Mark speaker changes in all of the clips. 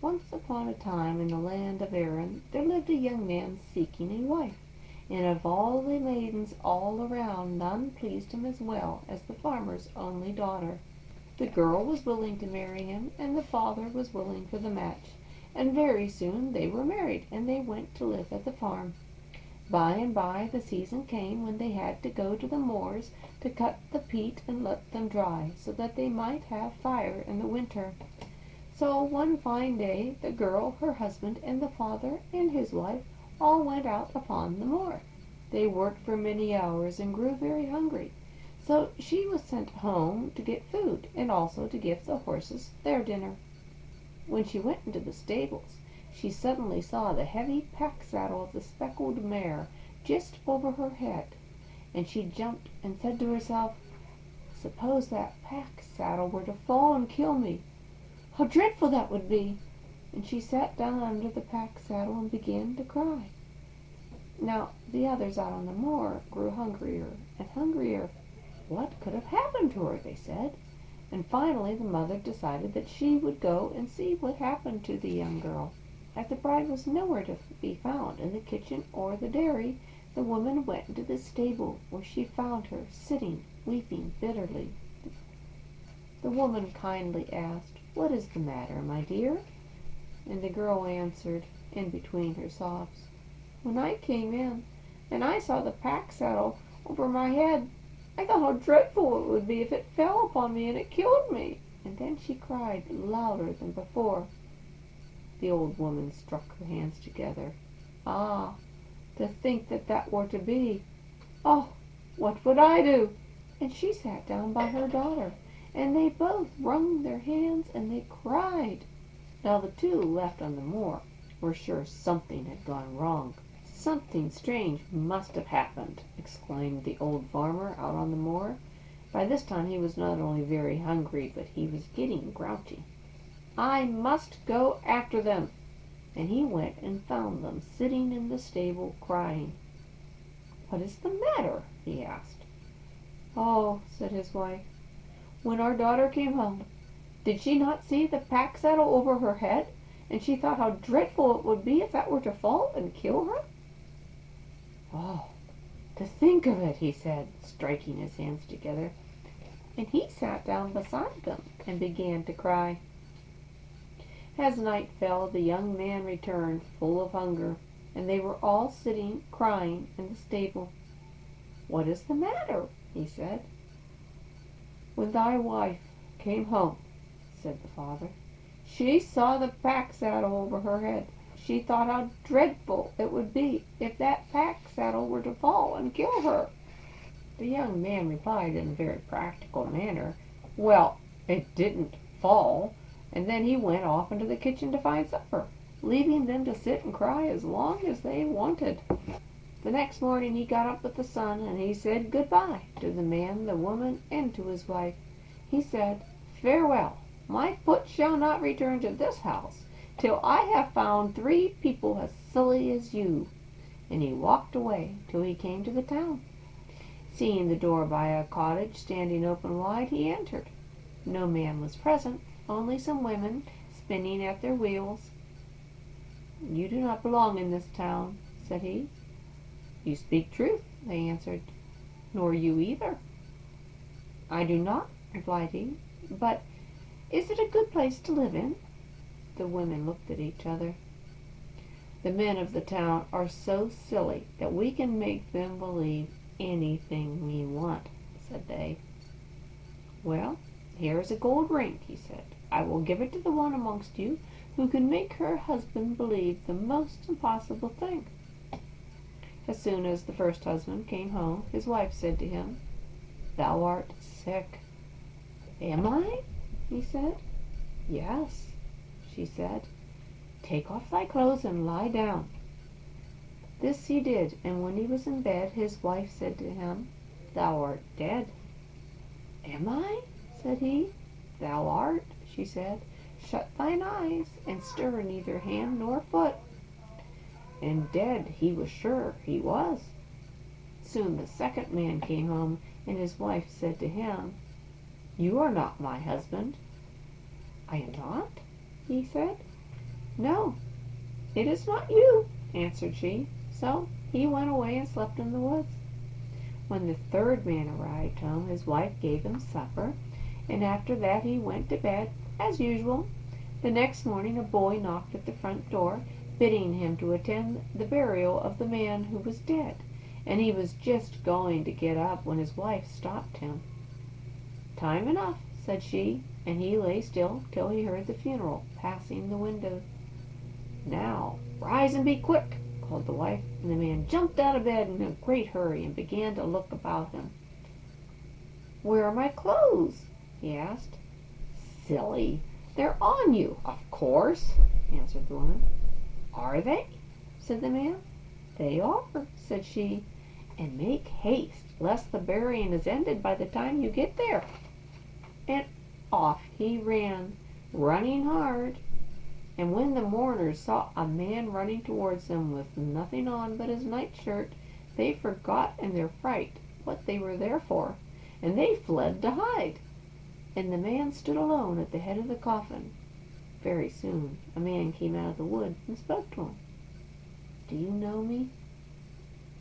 Speaker 1: Once upon a time in the land of Erin there lived a young man seeking a wife, and of all the maidens all around none pleased him as well as the farmer's only daughter. The girl was willing to marry him, and the father was willing for the match, and very soon they were married, and they went to live at the farm. By and by the season came when they had to go to the moors to cut the peat and let them dry, so that they might have fire in the winter. So one fine day the girl, her husband, and the father and his wife all went out upon the moor. They worked for many hours and grew very hungry, so she was sent home to get food, and also to give the horses their dinner. When she went into the stables, she suddenly saw the heavy pack saddle of the speckled mare just over her head, and she jumped and said to herself, "Suppose that pack saddle were to fall and kill me, how dreadful that would be!" And she sat down under the pack saddle and began to cry. Now the others out on the moor grew hungrier and hungrier. What could have happened to her, they said, and finally the mother decided that she would go and see what happened to the young girl. As the bride was nowhere to be found in the kitchen or the dairy, the woman went into the stable, where she found her sitting, weeping bitterly. The woman kindly asked, "What is the matter, my dear?" And the girl answered, in between her sobs, "When I came in, and I saw the pack saddle over my head, I thought how dreadful it would be if it fell upon me and it killed me." And then she cried louder than before. The old woman struck her hands together. "Ah, to think that that were to be! Oh, what would I do?" And she sat down by her daughter, and they both wrung their hands and they cried. Now the two left on the moor were sure something had gone wrong. "Something strange must have happened," exclaimed the old farmer out on the moor. By this time he was not only very hungry, but he was getting grouchy. "I must go after them." And he went and found them sitting in the stable crying. "What is the matter?" he asked. "Oh," said his wife, "when our daughter came home, did she not see the pack saddle over her head, and she thought how dreadful it would be if that were to fall and kill her?" "Oh, to think of it," he said, striking his hands together. And he sat down beside them and began to cry. As night fell, the young man returned, full of hunger, and they were all sitting crying in the stable. "What is the matter?" he said. "When thy wife came home," said the father, "she saw the pack saddle over her head. She thought how dreadful it would be if that pack saddle were to fall and kill her." The young man replied in a very practical manner, "Well, it didn't fall," and then he went off into the kitchen to find supper, leaving them to sit and cry as long as they wanted. The next morning he got up with the sun, and he said good-bye to the man, the woman, and to his wife. He said, "Farewell, my foot shall not return to this house till I have found 3 people as silly as you." And he walked away till he came to the town. Seeing the door by a cottage standing open wide, he entered. No man was present, only some women spinning at their wheels. "You do not belong in this town," said he. "You speak truth," they answered. "Nor you either." "I do not," replied he. "But is it a good place to live in?" The women looked at each other. "The men of the town are so silly that we can make them believe anything we want," said they. "Well, here is a gold ring," he said. "I will give it to the one amongst you who can make her husband believe the most impossible thing." As soon as the first husband came home, his wife said to him, "Thou art sick." "Am I?" he said. "Yes," she said. "Take off thy clothes and lie down." This he did, and when he was in bed, his wife said to him, "Thou art dead." "Am I?" said he. "Thou art," she said. "Shut thine eyes, and stir neither hand nor foot." And dead he was sure he was. Soon the second man came home, and his wife said to him, "You are not my husband." "I am not?" he said. "No, it is not you," answered she. So he went away and slept in the woods. When the third man arrived home, his wife gave him supper, and after that he went to bed as usual. The next morning a boy knocked at the front door, bidding him to attend the burial of the man who was dead, and he was just going to get up when his wife stopped him. "Time enough," said she, and he lay still till he heard the funeral passing the window. "Now rise and be quick," called the wife, and the man jumped out of bed in a great hurry and began to look about him. "Where are my clothes?" he asked. "Silly, they're on you, of course," answered the woman. "Are they?" said the man. "They are," said she, "and make haste, lest the burying is ended by the time you get there." And off he ran, running hard. And when the mourners saw a man running towards them with nothing on but his nightshirt, they forgot in their fright what they were there for, and they fled to hide. And the man stood alone at the head of the coffin. Very soon a man came out of the wood and spoke to him. "Do you know me?"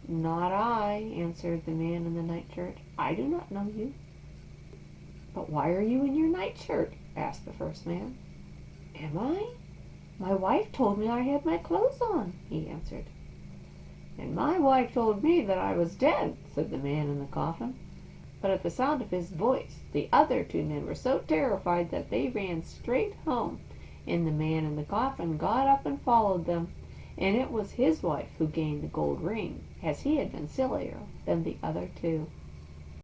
Speaker 1: "Not I," answered the man in the nightshirt. "I do not know you." "But why are you in your nightshirt?" asked the first man. "Am I? My wife told me I had my clothes on," he answered. "And my wife told me that I was dead," said the man in the coffin. But at the sound of his voice the other two men were so terrified that they ran straight home, and the man in the coffin got up and followed them, and it was his wife who gained the gold ring, as he had been sillier than the other two.